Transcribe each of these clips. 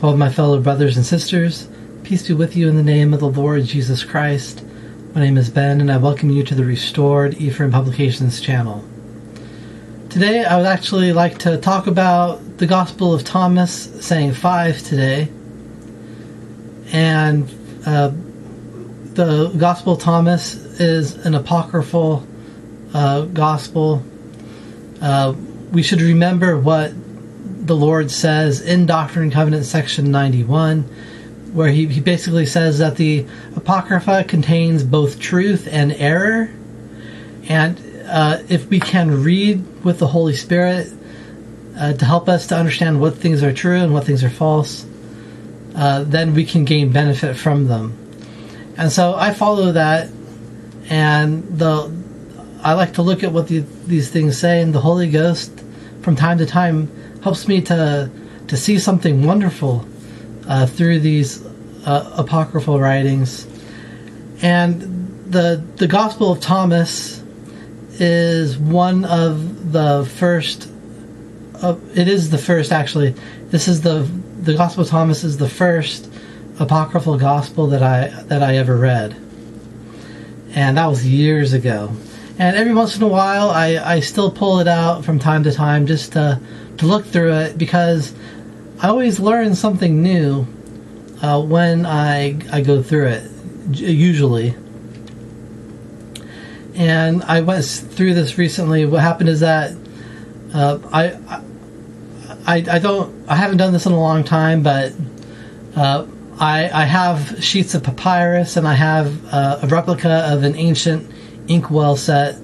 To all my fellow brothers and sisters, peace be with you in the name of the Lord Jesus Christ. My name is Ben, and I welcome you to the Restored Ephraim Publications channel. Today, I would actually like to talk about the Gospel of Thomas, saying 5 today. And the Gospel of Thomas is an apocryphal gospel. We should remember what the Lord says in Doctrine and Covenants section 91, where he basically says that the Apocrypha contains both truth and error, and if we can read with the Holy Spirit to help us to understand what things are true and what things are false, then we can gain benefit from them. And so I follow that, and I like to look at what these things say, and the Holy Ghost from time to time helps me to see something wonderful through these apocryphal writings. And the Gospel of Thomas is one of the first. It is the first, actually. This is the Gospel of Thomas is the first apocryphal gospel that I ever read, and that was years ago. And every once in a while, I still pull it out from time to time just to look through it, because I always learn something new when I go through it, usually. And I went through this recently. What happened is that I haven't done this in a long time, but I have sheets of papyrus, and I have a replica of an ancient inkwell set.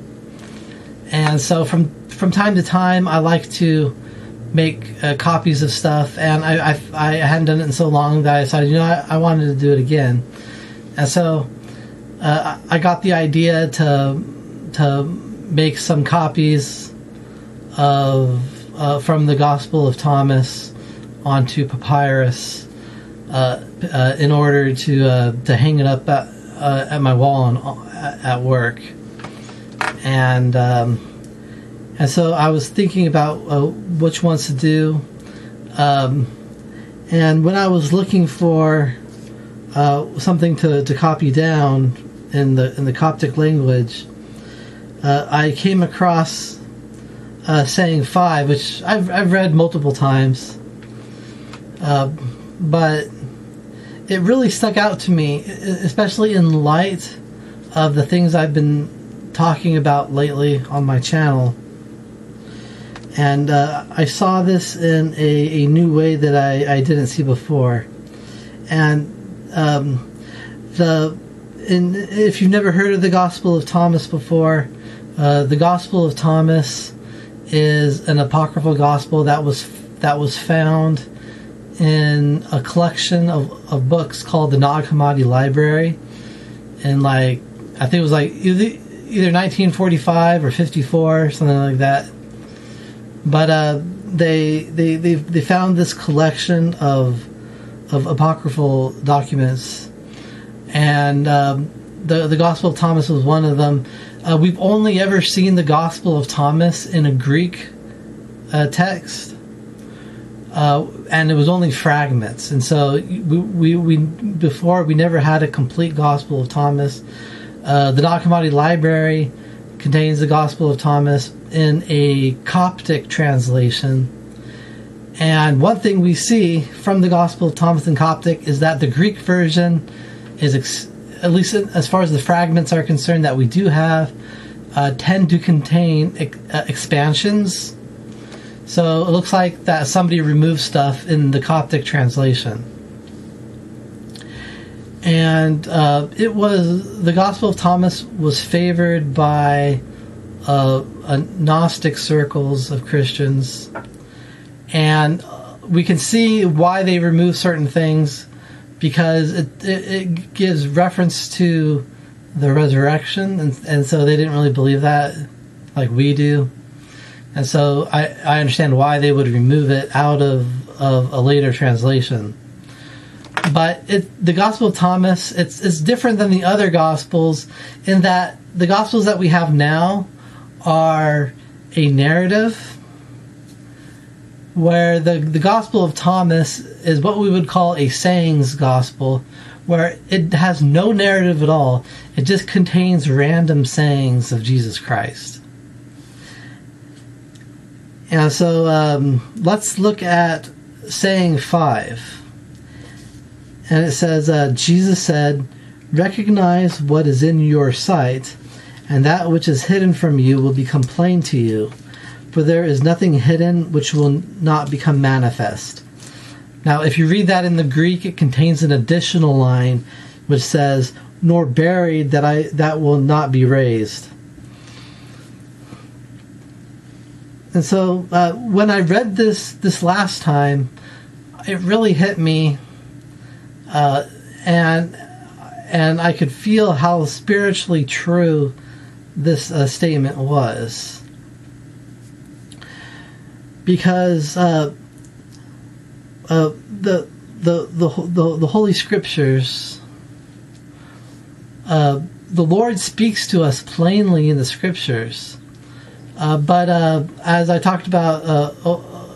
And so from time to time, I like to make copies of stuff, and I hadn't done it in so long that I decided, I wanted to do it again. And so I got the idea to make some copies of from the Gospel of Thomas onto papyrus in order to hang it up at my wall at work. And so I was thinking about which ones to do, and when I was looking for something to copy down in the Coptic language, I came across saying 5, which I've read multiple times, but it really stuck out to me, especially in light of the things I've been talking about lately on my channel. And I saw this in a new way that I didn't see before. And if you've never heard of the Gospel of Thomas before, the Gospel of Thomas is an apocryphal gospel that was found in a collection of books called the Nag Hammadi Library, in I think it was either 1945 or 54, something like that. But they found this collection of apocryphal documents, and the Gospel of Thomas was one of them. We've only ever seen the Gospel of Thomas in a Greek text, and it was only fragments. And so we before we never had a complete Gospel of Thomas. The Nag Hammadi Library contains the Gospel of Thomas in a Coptic translation. And one thing we see from the Gospel of Thomas in Coptic is that the Greek version is, at least as far as the fragments are concerned that we do have, tend to contain expansions. So it looks like that somebody removed stuff in the Coptic translation. And the Gospel of Thomas was favored by Gnostic circles of Christians, and we can see why they remove certain things, because it gives reference to the resurrection, and so they didn't really believe that like we do, and so I understand why they would remove it out of a later translation. But the Gospel of Thomas, it's different than the other Gospels in that the Gospels that we have now are a narrative, where the Gospel of Thomas is what we would call a sayings gospel, where it has no narrative at all. It just contains random sayings of Jesus Christ. And so let's look at saying 5. And it says, Jesus said, "Recognize what is in your sight, and that which is hidden from you will become plain to you. For there is nothing hidden which will not become manifest." Now, if you read that in the Greek, it contains an additional line which says, "Nor buried that will not be raised." And so when I read this last time, it really hit me, and I could feel how spiritually true this statement was, because the Holy Scriptures, the Lord speaks to us plainly in the Scriptures, but as I talked about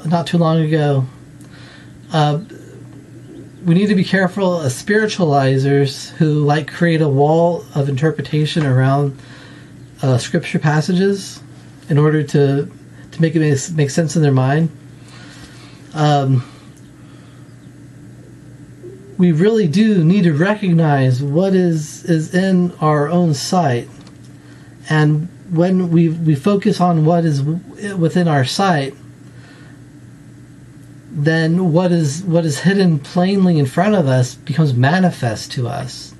not too long ago, we need to be careful of spiritualizers who create a wall of interpretation around Scripture passages in order to make it make sense in their mind. We really do need to recognize what is in our own sight, and when we focus on what is within our sight, then what is hidden plainly in front of us becomes manifest to us.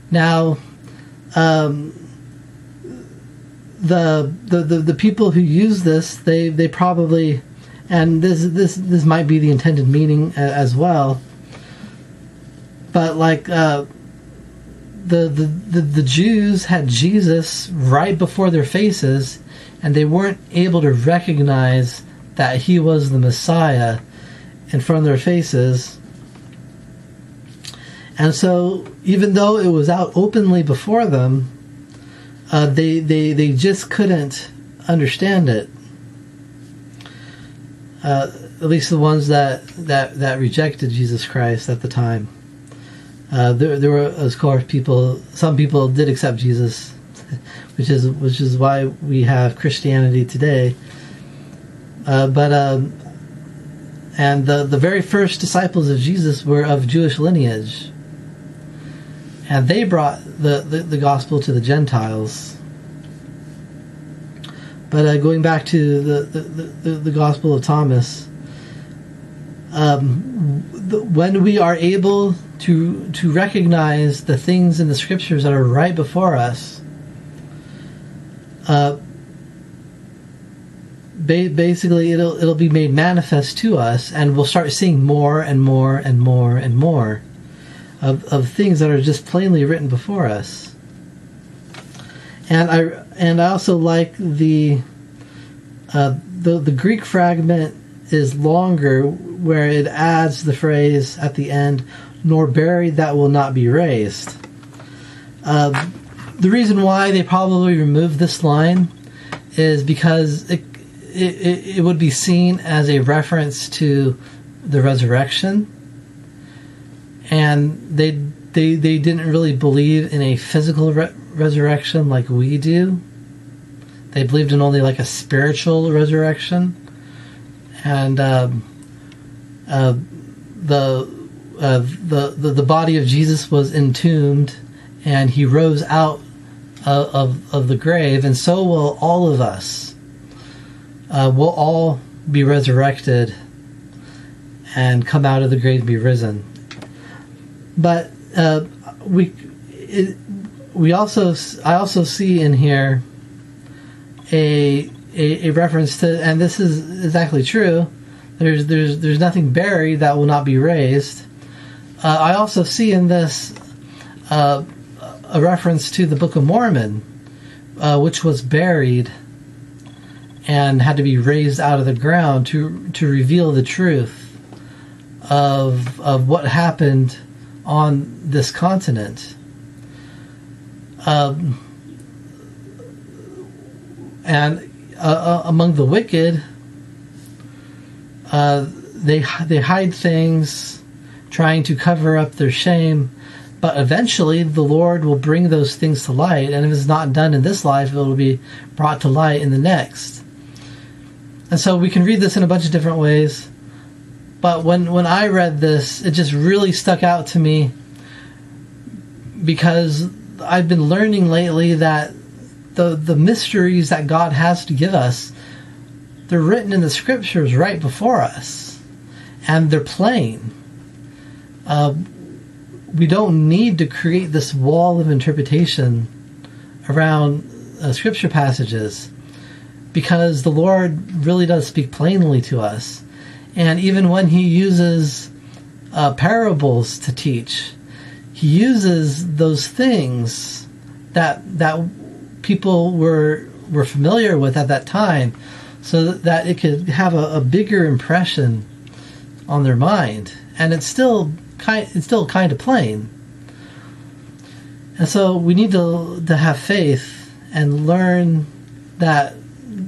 Now, the people who use this, they probably, and this might be the intended meaning as well, but the Jews had Jesus right before their faces, and they weren't able to recognize that he was the Messiah in front of their faces. And so, even though it was out openly before them, they just couldn't understand it. At least the ones that rejected Jesus Christ at the time. There were, of course, some people did accept Jesus, which is why we have Christianity today. And the very first disciples of Jesus were of Jewish lineage, and they brought the gospel to the Gentiles. But going back to the Gospel of Thomas, when we are able to recognize the things in the Scriptures that are right before us, basically it'll be made manifest to us, and we'll start seeing more and more and more and more of things that are just plainly written before us. And I also like the Greek fragment is longer, where it adds the phrase at the end, "Nor buried that will not be raised." The reason why they probably removed this line is because it would be seen as a reference to the resurrection, and they didn't really believe in a physical resurrection like we do. They believed in only a spiritual resurrection, and the body of Jesus was entombed, and he rose out of the grave, and so will all of us. We'll all be resurrected and come out of the grave and be risen. But I also see in here a reference to, and this is exactly true, there's nothing buried that will not be raised. I also see in this a reference to the Book of Mormon, which was buried and had to be raised out of the ground to reveal the truth of what happened on this continent. And among the wicked, they hide things, trying to cover up their shame. But eventually, the Lord will bring those things to light, and if it's not done in this life, it will be brought to light in the next. And so we can read this in a bunch of different ways. But when I read this, it just really stuck out to me, because I've been learning lately that the mysteries that God has to give us, they're written in the scriptures right before us, and they're plain. We don't need to create this wall of interpretation around scripture passages, because the Lord really does speak plainly to us. And even when he uses parables to teach, he uses those things that people were familiar with at that time, so that it could have a bigger impression on their mind. And it's still kind of plain. And so we need to have faith and learn that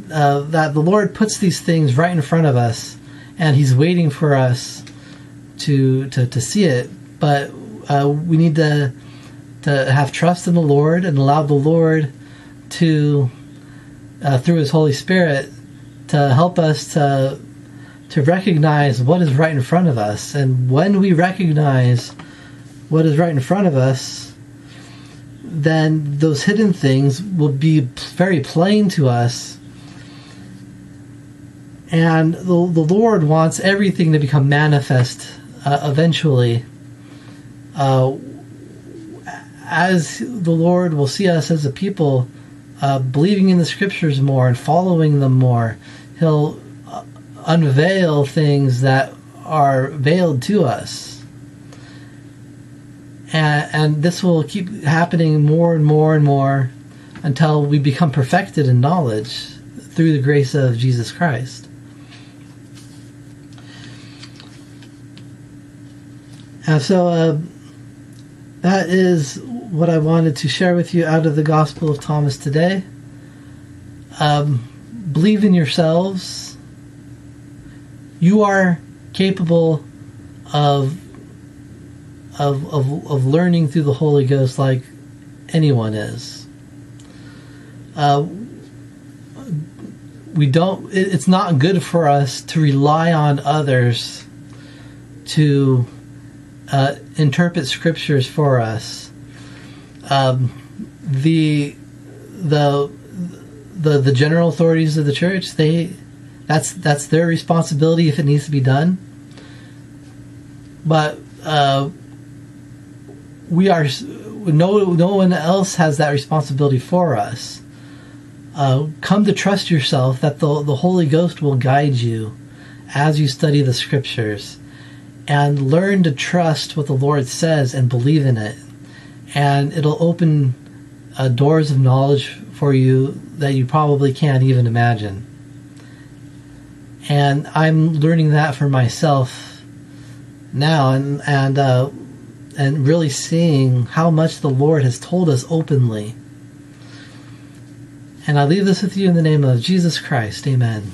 the Lord puts these things right in front of us, and he's waiting for us to see it. But we need to have trust in the Lord and allow the Lord to, through his Holy Spirit, to help us to recognize what is right in front of us. And when we recognize what is right in front of us, then those hidden things will be very plain to us. And the Lord wants everything to become manifest eventually. As the Lord will see us as a people believing in the scriptures more and following them more, he'll unveil things that are veiled to us. And this will keep happening more and more and more until we become perfected in knowledge through the grace of Jesus Christ. And so that is what I wanted to share with you out of the Gospel of Thomas today. Believe in yourselves. You are capable of learning through the Holy Ghost like anyone is. It's not good for us to rely on others to interpret scriptures for us. The general authorities of the church, that's their responsibility if it needs to be done. But no one else has that responsibility for us. Come to trust yourself that the Holy Ghost will guide you as you study the scriptures, and learn to trust what the Lord says and believe in it. And it'll open doors of knowledge for you that you probably can't even imagine. And I'm learning that for myself now, and really seeing how much the Lord has told us openly. And I leave this with you in the name of Jesus Christ. Amen.